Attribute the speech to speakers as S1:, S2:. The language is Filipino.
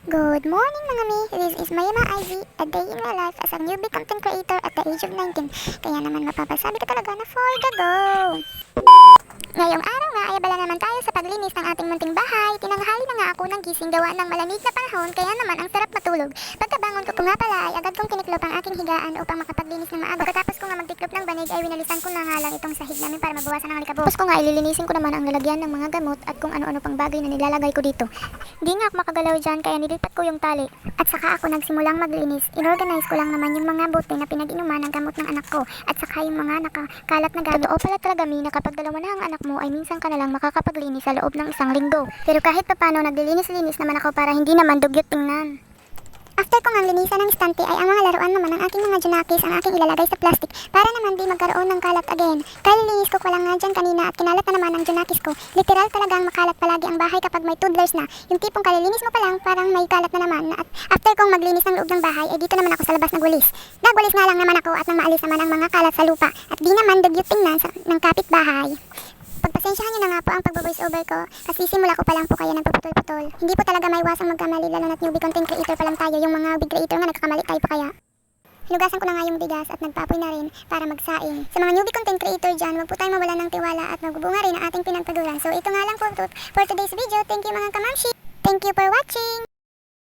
S1: Good morning mga mi! This is Mayama IG, a day in my life as a newbie content creator at the age of 19. Kaya naman mapapasabi ko talaga na for the go! Ngayong araw nga ay abala naman tayo sa paglinis ng ating munting bahay. Tinanghali na nga ako ng gising gawa ng malamig na panahon kaya naman ang sarap matulog. Pagkabangon ko nga pala ay agad kong kiniklop ang aking higaan upang makapaglinis ng maaga. Pagkatapos ko nga magtiklop ng banig ay winalisan ko na nga lang itong sahig namin para mabawasan ang alikabok. Tapos ko nga ililinisin ko naman ang lalagyan ng mga gamot at kung ano-ano pang bagay na nilalagay ko dito. Di nga ako makagalaw dyan kaya nilipat ko yung tali. At saka ako nagsimulang maglinis. Inorganize ko lang naman yung mga bote na pinag-inuman ng gamot ng anak ko. At saka yung mga nakakalat na gamit. Totoo pala talaga mi na kapag dalawa na ang anak mo ay minsan ka na lang makakapaglinis sa loob ng isang linggo. Pero kahit papano naglilinis-linis naman ako para hindi naman dugyot tingnan. After ko ngang linisan ng stante ay ang mga laruan naman ng aking mga junakis ang aking ilalagay sa plastic para naman di magkaroon ng kalat again. Kalilinis ko lang nga dyan kanina at kinalat na naman ang junakis ko. Literal talagang makalat palagi ang bahay kapag may toddlers na. Yung tipong kalilinis mo pa lang parang may kalat na naman. At after kong maglinis ng loob ng bahay ay dito naman ako sa labas nagwalis. Nagwalis nga lang naman ako at nang maalis naman ang mga kalat sa lupa at di naman dugyot tingnan ng kapitbahay. Pagpasensyahan nyo na nga po ang pag-voice over ko kasi simula ko pa lang po kaya nagpuputol-putol. Hindi po talaga maiwasang magkamali lalo na't newbie content creator pa lang tayo. Yung mga big creator nga nagkakamali tayo pa kaya. Hinugasan ko na nga yung bigas at nagpapoy na rin para magsaing. Sa mga newbie content creator dyan, wag po tayong mawala ng tiwala at magbubunga rin ang ating pinagpaguran. So ito nga lang po for today's video. Thank you mga kamamshi! Thank you for watching!